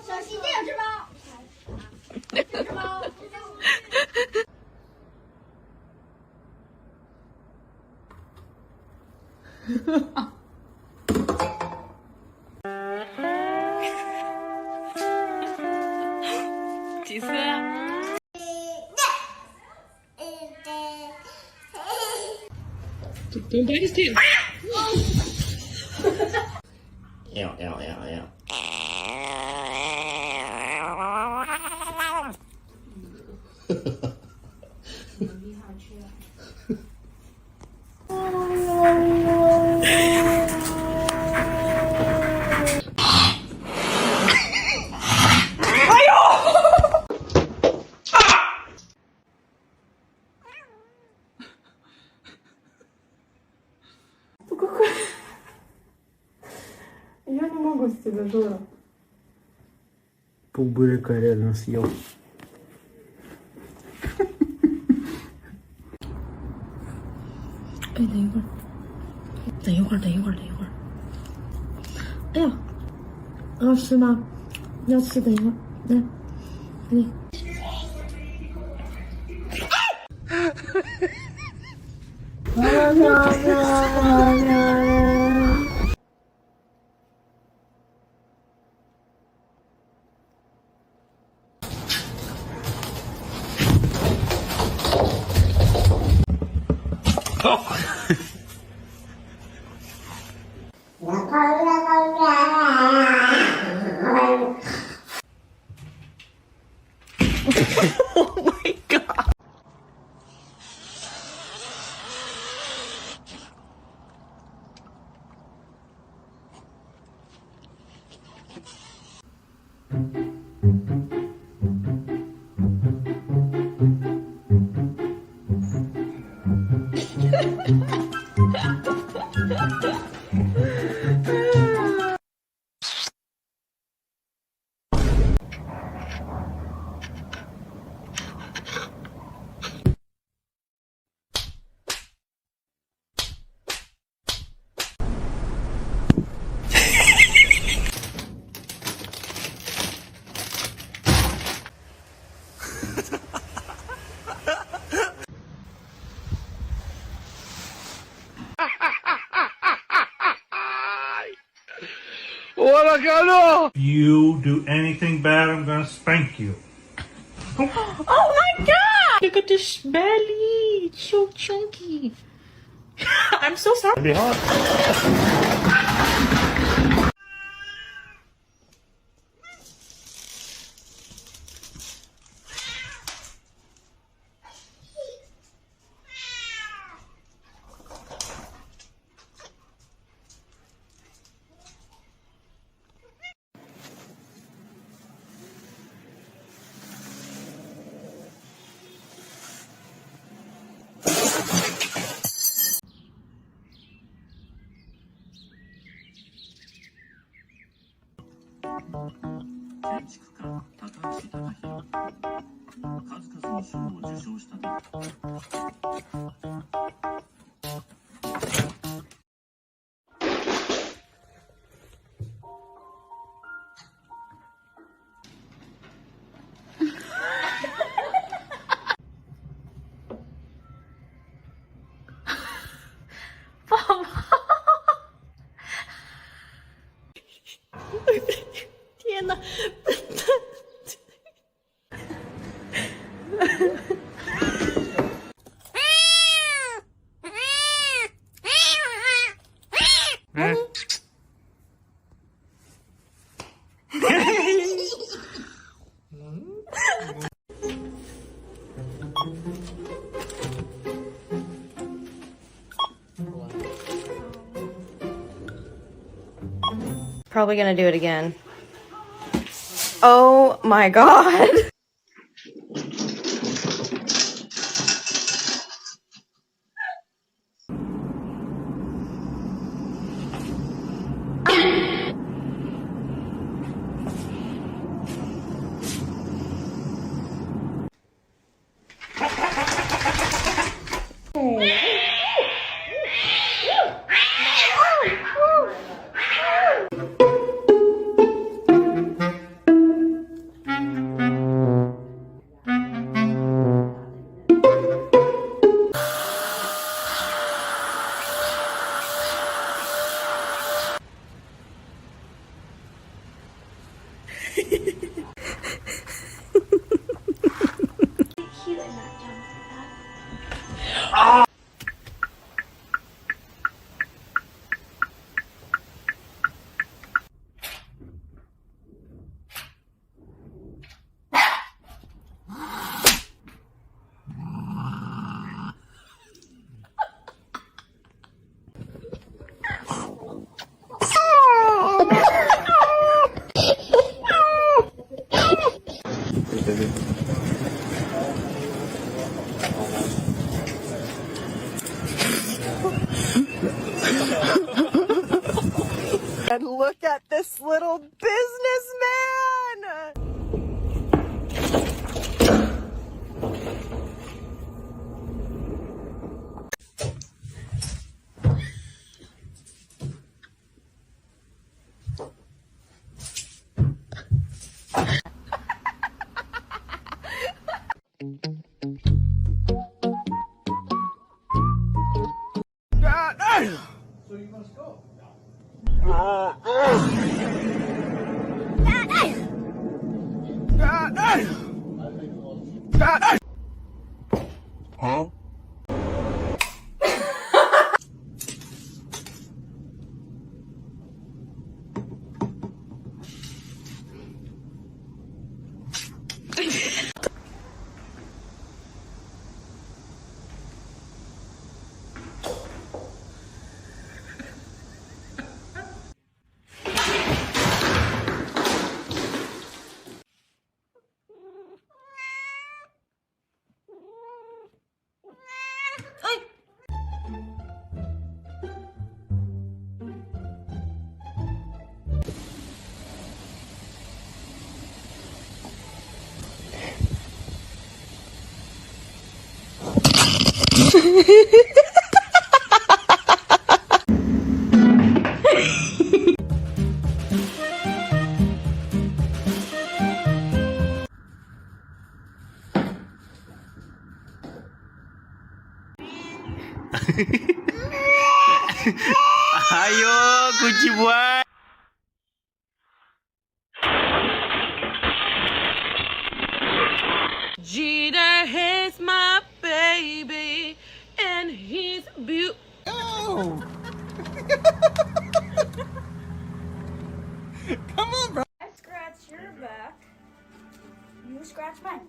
小西，这有只猫，这只猫。几岁？Don't bite his tail. Ew, ew, ew, ew. Я не могу с тебя, Жора. Полбуряка реально съел. Эй, 等一会儿，等一会儿，等一会儿，等一会儿。哎呀，要吃吗？要吃，等一会儿，来，你。Oh my god. If you do anything bad, I'm gonna spank you. Oh my god! Look at this belly. It's so chunky. I'm so sorry. Be hot. Probably gonna do it again. Oh my god. And look at this little businessman! Huh? Ayo, kunci buat. Jeter is my baby, and he's beautiful. Oh! Come on, bro! I scratch your back. You scratch mine.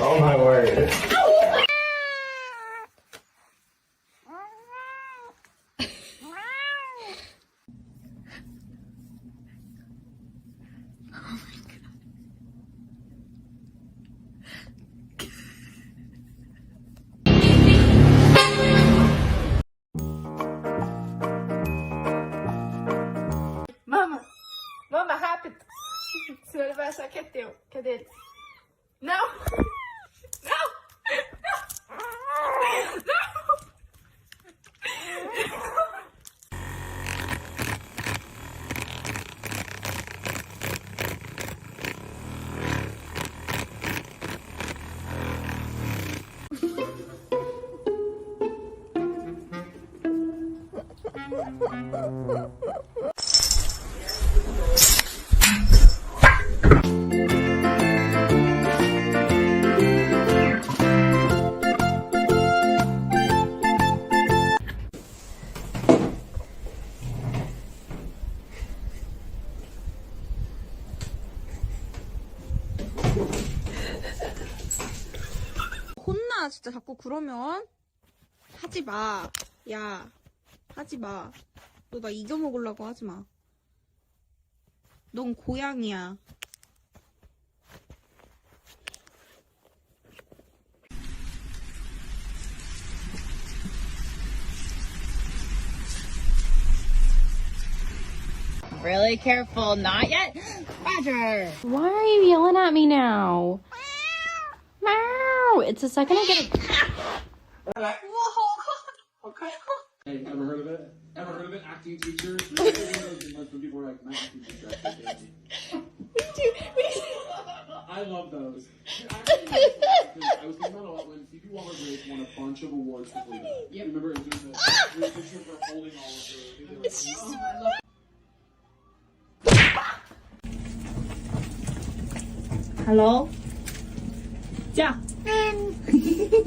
Oh my word. Mama, rápido. Senão ele vai achar que é teu, que é dele. Não! Não! 혼나 진짜 자꾸 그러면 하지 마. 야, 하지 마. 너 나 이겨먹으려고 하지 마. 넌 고양이야. Really careful. Not yet. Roger. Why are you yelling at me now? Meow. It's the second I get a... Hey, ever heard of it? Ever heard of it? Acting teachers? When people were like, my acting teacher, acting teacher. I love those. I was thinking about a lot when Phoebe Waller-Bridge won a bunch of awards for Playtime. Yeah. Remember, it was a picture of her holding all of her. It's just so Hello? 자.